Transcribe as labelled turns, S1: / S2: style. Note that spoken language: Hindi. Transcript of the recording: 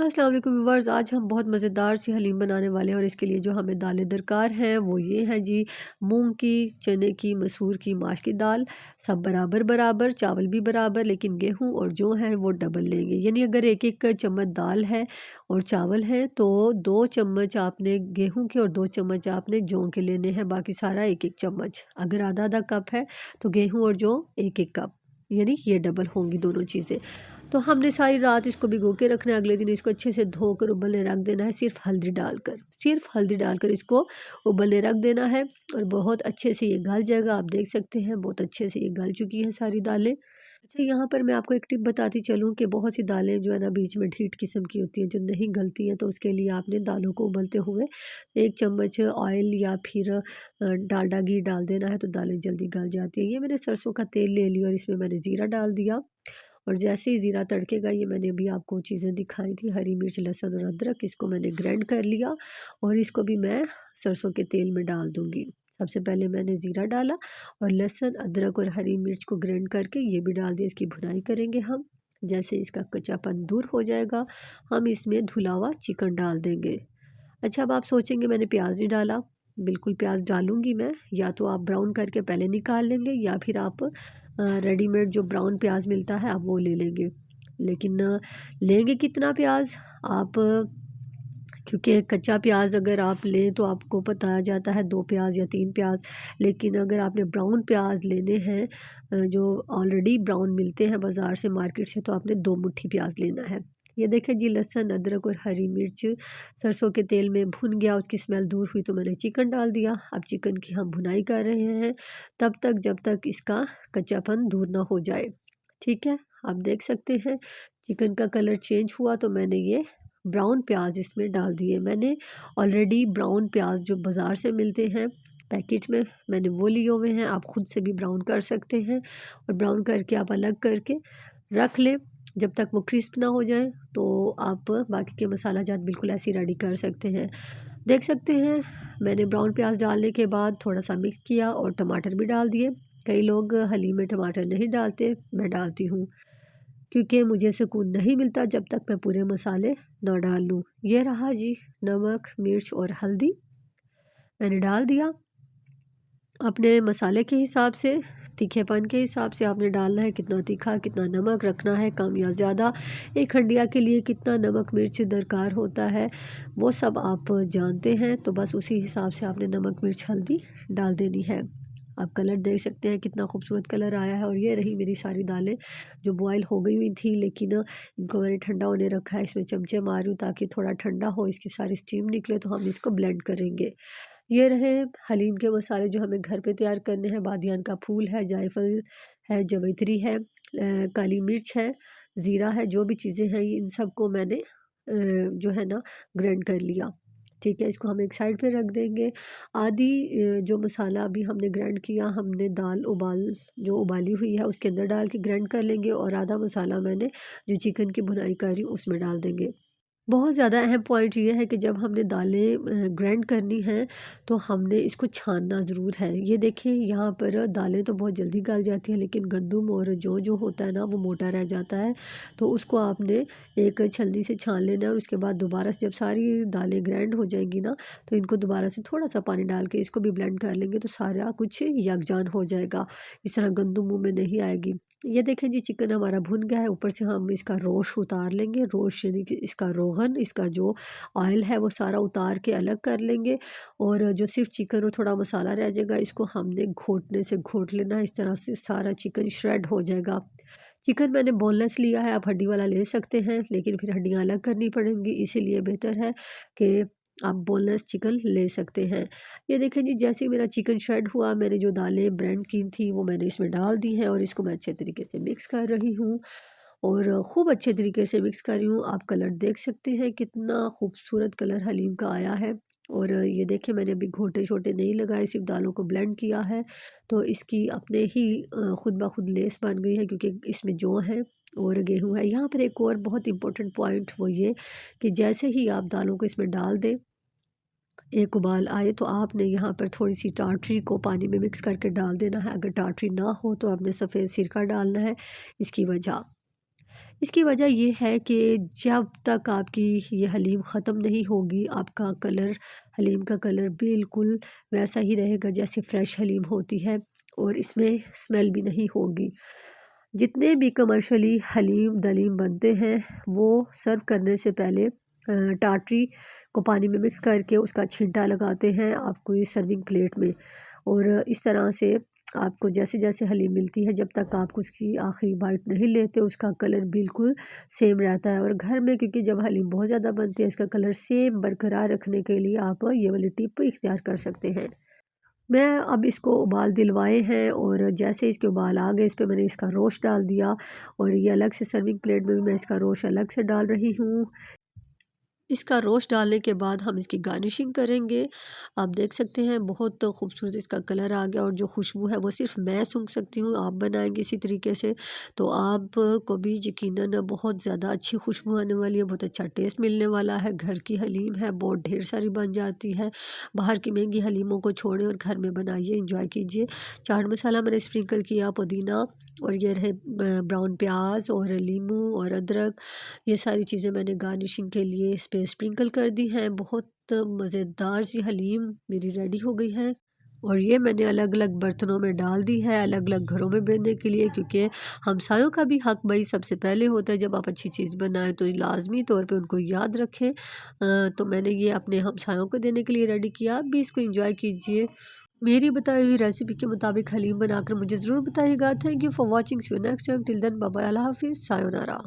S1: अस्सलाम वालेकुम व्यूअर्स, आज हम बहुत मज़ेदार सी हलीम बनाने वाले हैं और इसके लिए जो हमें दालें दरकार हैं वो ये हैं जी। मूंग की, चने की, मसूर की, माश की दाल सब बराबर बराबर, चावल भी बराबर, लेकिन गेहूं और जौ हैं वो डबल लेंगे। यानी अगर एक एक चम्मच दाल है और चावल है तो 2 चम्मच आपने गेहूं के और 2 चम्मच आपने जौ के लेने हैं, बाकी सारा एक एक चम्मच। अगर आधा आधा कप है तो गेहूँ और जौ एक एक कप, यानी ये डबल होंगी दोनों चीज़ें। तो हमने सारी रात इसको भिगो के रखना है, अगले दिन इसको अच्छे से धोकर उबलने रख देना है, सिर्फ हल्दी डालकर इसको उबलने रख देना है और बहुत अच्छे से ये गल जाएगा। आप देख सकते हैं बहुत अच्छे से ये गल चुकी हैं सारी दालें। अच्छा, यहाँ पर मैं आपको एक टिप बताती चलूँ कि बहुत सी दालें जो है ना बीच में ढीठ किस्म की होती हैं जो नहीं गलती हैं, तो उसके लिए आपने दालों को उबलते हुए 1 चम्मच ऑयल या फिर डालडा घी डाल देना है, तो दालें जल्दी गल जाती हैं। ये मैंने सरसों का तेल ले लिया और इसमें मैंने ज़ीरा डाल दिया और जैसे ही ज़ीरा तड़केगा, ये मैंने अभी आपको चीज़ें दिखाई थी, हरी मिर्च, लहसुन और अदरक, इसको मैंने ग्राइंड कर लिया और इसको भी मैं सरसों के तेल में डाल दूँगी। सबसे पहले मैंने ज़ीरा डाला और लहसुन, अदरक और हरी मिर्च को ग्राइंड करके ये भी डाल दिया। इसकी भुनाई करेंगे हम। जैसे इसका कच्चापन दूर हो जाएगा, हम इसमें धुला हुआ चिकन डाल देंगे। अच्छा, अब आप सोचेंगे मैंने प्याज नहीं डाला। बिल्कुल प्याज डालूँगी मैं, या तो आप ब्राउन करके पहले निकाल लेंगे या फिर आप रेडीमेड जो ब्राउन प्याज मिलता है आप वो ले लेंगे। लेकिन लेंगे कितना प्याज आप, क्योंकि कच्चा प्याज अगर आप लें तो आपको बताया जाता है 2 प्याज या 3 प्याज, लेकिन अगर आपने ब्राउन प्याज लेने हैं जो ऑलरेडी ब्राउन मिलते हैं बाज़ार से, मार्केट से, तो आपने 2 मुट्ठी प्याज लेना है। ये देखें जी, लहसुन, अदरक और हरी मिर्च सरसों के तेल में भुन गया, उसकी स्मेल दूर हुई तो मैंने चिकन डाल दिया। अब चिकन की हम भुनाई कर रहे हैं तब तक जब तक इसका कच्चापन दूर ना हो जाए। ठीक है, आप देख सकते हैं चिकन का कलर चेंज हुआ तो मैंने ये ब्राउन प्याज इसमें डाल दिए। मैंने ऑलरेडी ब्राउन प्याज जो बाज़ार से मिलते हैं पैकेट में, मैंने वो लिए हुए हैं। आप ख़ुद से भी ब्राउन कर सकते हैं और ब्राउन करके आप अलग करके रख लें जब तक वो क्रिस्प ना हो जाए, तो आप बाकी के मसाला जात बिल्कुल ऐसे ही रेडी कर सकते हैं। देख सकते हैं मैंने ब्राउन प्याज डालने के बाद थोड़ा सा मिक्स किया और टमाटर भी डाल दिए। कई लोग हलीम में टमाटर नहीं डालते, मैं डालती हूँ क्योंकि मुझे सुकून नहीं मिलता जब तक मैं पूरे मसाले ना डाल लूँ। ये रहा जी, नमक, मिर्च और हल्दी मैंने डाल दिया। अपने मसाले के हिसाब से, तीखेपन के हिसाब से आपने डालना है, कितना तीखा, कितना नमक रखना है, कम या ज़्यादा। एक हंडिया के लिए कितना नमक मिर्च दरकार होता है वो सब आप जानते हैं, तो बस उसी हिसाब से आपने नमक, मिर्च, हल्दी डाल देनी है। आप कलर देख सकते हैं कितना खूबसूरत कलर आया है। और ये रही मेरी सारी दालें जो बॉयल हो गई हुई थी, लेकिन इनको मैंने ठंडा होने रखा है। इसमें चमचे मार रही हूँ ताकि थोड़ा ठंडा हो, इसकी सारी स्टीम निकले, तो हम इसको ब्लेंड करेंगे। ये रहे हलीम के मसाले जो हमें घर पे तैयार करने हैं। बादियान का फूल है, जायफल है, जवित्री है, काली मिर्च है, ज़ीरा है, जो भी चीज़ें हैं इन सब को मैंने जो है ना ग्राइंड कर लिया। ठीक है, इसको हम एक साइड पे रख देंगे। आधी जो मसाला अभी हमने ग्राइंड किया, हमने दाल जो उबाली हुई है उसके अंदर डाल के ग्राइंड कर लेंगे और आधा मसाला मैंने जो चिकन की भुनाई कर रही हूँ उसमें डाल देंगे। बहुत ज़्यादा अहम पॉइंट ये है कि जब हमने दालें ग्राइंड करनी हैं तो हमने इसको छानना ज़रूर है। ये देखें यहाँ पर दालें तो बहुत जल्दी गल जाती हैं, लेकिन गंदम और जो होता है ना वो मोटा रह जाता है, तो उसको आपने एक छलनी से छान लेना है। और उसके बाद दोबारा से जब सारी दालें ग्राइंड हो जाएंगी ना, तो इनको दोबारा से थोड़ा सा पानी डाल के इसको भी ब्लेंड कर लेंगे तो सारा कुछ यकजान हो जाएगा, इस तरह गंदम मुँह में नहीं आएगी। ये देखें जी, चिकन हमारा भुन गया है। ऊपर से हम इसका रोश उतार लेंगे, रोश यानी कि इसका रोगन, इसका जो ऑयल है वो सारा उतार के अलग कर लेंगे। और जो सिर्फ चिकन और थोड़ा मसाला रह जाएगा, इसको हमने घोटने से घोट लेना है, इस तरह से सारा चिकन श्रेड हो जाएगा। चिकन मैंने बोनलेस लिया है, आप हड्डी वाला ले सकते हैं, लेकिन फिर हड्डियाँ अलग करनी पड़ेंगी, इसीलिए बेहतर है कि आप बोनलेस चिकन ले सकते हैं। ये देखें जी, जैसे ही मेरा चिकन श्रेड हुआ, मैंने जो दालें ब्लेंड की थी वो मैंने इसमें डाल दी हैं और इसको मैं अच्छे तरीके से मिक्स कर रही हूँ और खूब अच्छे तरीके से मिक्स कर रही हूँ। आप कलर देख सकते हैं कितना खूबसूरत कलर हलीम का आया है। और ये देखें मैंने अभी घोटे छोटे नहीं लगाए, सिर्फ दालों को ब्लेंड किया है, तो इसकी अपने ही खुद ब खुद लेस बन गई है क्योंकि इसमें जौ है और गेहूँ है। यहाँ पर एक और बहुत इंपॉर्टेंट पॉइंट वो ये कि जैसे ही आप दालों को इसमें डाल दें, एक उबाल आए, तो आपने यहाँ पर थोड़ी सी टाटरी को पानी में मिक्स करके डाल देना है। अगर टाटरी ना हो तो आपने सफ़ेद सिरका डालना है, इसकी वजह इसकी वजह ये है कि जब तक आपकी ये हलीम ख़त्म नहीं होगी, आपका कलर, हलीम का कलर बिल्कुल वैसा ही रहेगा जैसे फ़्रेश हलीम होती है, और इसमें स्मेल भी नहीं होगी। जितने भी कमर्शियली हलीम दलीम बनते हैं, वो सर्व करने से पहले टाटरी को पानी में मिक्स करके उसका छींटा लगाते हैं आपको ये सर्विंग प्लेट में, और इस तरह से आपको जैसे जैसे हलीम मिलती है, जब तक आप उसकी आखिरी बाइट नहीं लेते, उसका कलर बिल्कुल सेम रहता है। और घर में क्योंकि जब हलीम बहुत ज़्यादा बनती है, इसका कलर सेम बरकरार रखने के लिए आप ये वाली टिप इख्तियार कर सकते हैं। मैं अब इसको उबाल दिलवाए हैं, और जैसे इसके उबाल आ गए, इस पे मैंने इसका रोश डाल दिया, और ये अलग से सर्विंग प्लेट में भी मैं इसका रोश अलग से डाल रही हूँ। इसका रोस्ट डालने के बाद हम इसकी गार्निशिंग करेंगे। आप देख सकते हैं बहुत खूबसूरत इसका कलर आ गया, और जो खुशबू है वो सिर्फ मैं सूंघ सकती हूँ। आप बनाएंगे इसी तरीके से तो आपको भी यकीनन बहुत ज़्यादा अच्छी खुशबू आने वाली है, बहुत अच्छा टेस्ट मिलने वाला है। घर की हलीम है, बहुत ढेर सारी बन जाती है। बाहर की महंगी हलीमों को छोड़ें और घर में बनाइए, इंजॉय कीजिए। चाट मसाला मैंने स्प्रिंकल किया, पुदीना, और ये रहे ब्राउन प्याज और नींबू और अदरक, ये सारी चीज़ें मैंने गार्निशिंग के लिए इस पे स्प्रिंकल कर दी हैं। बहुत मज़ेदार सी हलीम मेरी रेडी हो गई है, और ये मैंने अलग अलग बर्तनों में डाल दी है, अलग अलग घरों में भेजने के लिए, क्योंकि हमसायों का भी हक भाई सबसे पहले होता है। जब आप अच्छी चीज़ बनाएं तो लाजमी तौर पे उनको याद रखें। तो मैंने ये अपने हमसायों को देने के लिए रेडी किया। आप भी इसको इंजॉय कीजिए। मेरी बताई हुई रेसिपी के मुताबिक हलीम बनाकर मुझे ज़रूर बताइएगा। Thank you for watching, see you next time, till then bye bye, अल्लाह हाफिज़, सायोनारा।